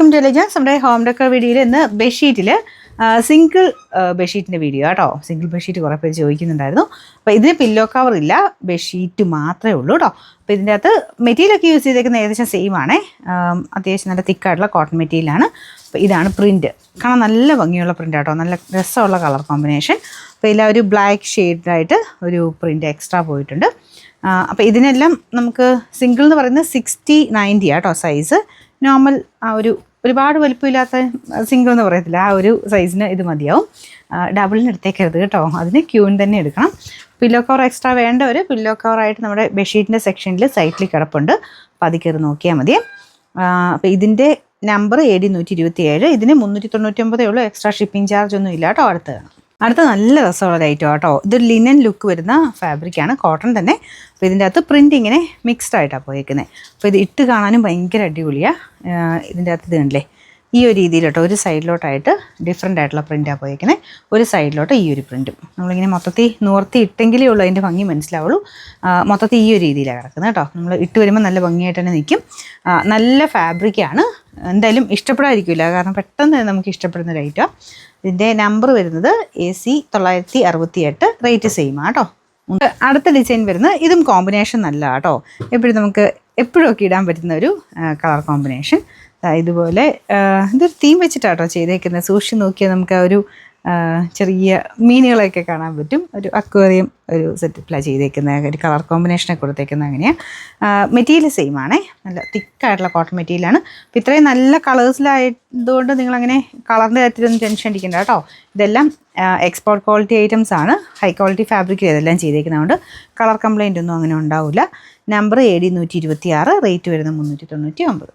Welcome to legends. നമ്മുടെ home decor വീഡിയോയിൽ ഇന്ന് ബെഡ്ഷീറ്റിൽ സിംഗിൾ ബെഡ്ഷീറ്റിൻ്റെ വീഡിയോ കേട്ടോ. സിംഗിൾ ബെഡ്ഷീറ്റ് കുറേ പേര് ചോദിക്കുന്നുണ്ടായിരുന്നു. അപ്പോൾ ഇതിന് പില്ലോ കവർ ഇല്ല, ബെഡ്ഷീറ്റ് മാത്രമേ ഉള്ളൂ കേട്ടോ. അപ്പോൾ ഇതിൻ്റെ അകത്ത് മെറ്റീരിയലൊക്കെ യൂസ് ചെയ്തേക്കുന്നത് ഏകദേശം സെയിം ആണേ. അത്യാവശ്യം നല്ല തിക്കായിട്ടുള്ള കോട്ടൺ മെറ്റീരിയലാണ്. അപ്പോൾ ഇതാണ് പ്രിൻറ്റ്. കാണാൻ നല്ല ഭംഗിയുള്ള പ്രിൻ്റ് കേട്ടോ, നല്ല രസമുള്ള കളർ കോമ്പിനേഷൻ. അപ്പോൾ ഇതിൽ ഒരു ബ്ലാക്ക് ഷെയ്ഡായിട്ട് ഒരു പ്രിൻ്റ് എക്സ്ട്രാ പോയിട്ടുണ്ട്. അപ്പോൾ ഇതിനെല്ലാം നമുക്ക് സിംഗിൾ എന്ന് പറയുന്നത് 60-90 കേട്ടോ സൈസ്. നോർമൽ ആ ഒരുപാട് വലിപ്പമില്ലാത്ത സിംഗിൾ എന്ന് പറയത്തില്ല, ആ ഒരു സൈസിന് ഇത് മതിയാവും. ഡബിളിന് എടുത്തേക്കരുത് കേട്ടോ, അതിന് ക്യൂൻ തന്നെ എടുക്കണം. പില്ലോ കവർ എക്സ്ട്രാ വേണ്ടവർ പില്ലോ കവറായിട്ട് നമ്മുടെ ബെഡ്ഷീറ്റിൻ്റെ സെക്ഷനിൽ സൈറ്റിൽ കിടപ്പുണ്ട്, അപ്പോൾ അത് കയറി നോക്കിയാൽ മതി. അപ്പോൾ ഇതിൻ്റെ നമ്പർ AD 127. ഇതിന് 399 ഉള്ളൂ, എക്സ്ട്രാ ഷിപ്പിംഗ് ചാർജ് ഒന്നും ഇല്ല കേട്ടോ. അടുത്ത നല്ല രസമുള്ള ഐറ്റം കേട്ടോ. ഇതൊരു ലിനൻ ലുക്ക് വരുന്ന ഫാബ്രിക്കാണ്, കോട്ടൺ തന്നെ. അപ്പോൾ ഇതിൻ്റെ അകത്ത് പ്രിൻ്റ് ഇങ്ങനെ മിക്സ്ഡ് ആയിട്ടാണ് പോയേക്കുന്നത്. അപ്പോൾ ഇത് ഇട്ട് കാണാനും ഭയങ്കര അടിപൊളിയാണ്. ഇതിൻ്റെ അകത്ത് ഇത് കണ്ടില്ലേ, ഈ ഒരു രീതിയിൽ കേട്ടോ, ഒരു സൈഡിലോട്ടായിട്ട് ഡിഫറെൻ്റ് ആയിട്ടുള്ള പ്രിൻ്റാണ് പോയേക്കുന്നത്, ഒരു സൈഡിലോട്ട് ഈ ഒരു പ്രിൻറ്റും. നമ്മളിങ്ങനെ മൊത്തത്തിൽ നൂർത്തി ഇട്ടെങ്കിലേ ഉള്ളൂ അതിൻ്റെ ഭംഗി മനസ്സിലാവുള്ളൂ. മൊത്തത്തിൽ ഈ ഒരു രീതിയിലാണ് കിടക്കുന്നത് കേട്ടോ. നമ്മൾ ഇട്ട് വരുമ്പോൾ നല്ല ഭംഗിയായിട്ട് തന്നെ നിൽക്കും. നല്ല ഫാബ്രിക്കാണ്, എന്തായാലും ഇഷ്ടപ്പെടാതിരിക്കില്ല, കാരണം പെട്ടെന്ന് നമുക്ക് ഇഷ്ടപ്പെടുന്ന ഒരു ഐറ്റമാണ്. ഇതിൻ്റെ നമ്പർ വരുന്നത് AC 968, റേറ്റ് സെയിം കേട്ടോ. അടുത്ത ഡിസൈൻ വരുന്നത് ഇതും കോമ്പിനേഷൻ നല്ല കേട്ടോ, എപ്പോഴും ഒക്കെ ഇടാൻ പറ്റുന്ന ഒരു കളർ കോമ്പിനേഷൻ. ഇതുപോലെ ഇതൊരു തീം വെച്ചിട്ടാട്ടോ ചെയ്തേക്കുന്നത്. സൂക്ഷിച്ച് നോക്കിയാൽ നമുക്ക് ആ ഒരു ചെറിയ മീനുകളെയൊക്കെ കാണാൻ പറ്റും. ഒരു അക്വേറിയം ഒരു സെറ്റപ്പിലാണ് ചെയ്തേക്കുന്നത്, ഒരു കളർ കോമ്പിനേഷനൊക്കെ കൊടുത്തേക്കുന്നത് അങ്ങനെയാണ്. മെറ്റീരിയൽ സെയിം ആണേ, നല്ല തിക്കായിട്ടുള്ള കോട്ടൺ മെറ്റീരിയലാണ്. അപ്പോൾ ഇത്രയും നല്ല കളേഴ്സിലായതുകൊണ്ട് നിങ്ങളങ്ങനെ കളറിൻ്റെ കാര്യത്തിലൊന്നും ടെൻഷൻ അടിക്കേണ്ട കേട്ടോ. ഇതെല്ലാം എക്സ്പോർട്ട് ക്വാളിറ്റി ഐറ്റംസ് ആണ്, ഹൈ ക്വാളിറ്റി ഫാബ്രിക്കിൽ ഇതെല്ലാം ചെയ്തേക്കുന്നതുകൊണ്ട് കളർ കംപ്ലൈൻ്റ് ഒന്നും അങ്ങനെ ഉണ്ടാവില്ല. നമ്പർ AD 126, റേറ്റ് വരുന്നത് 399.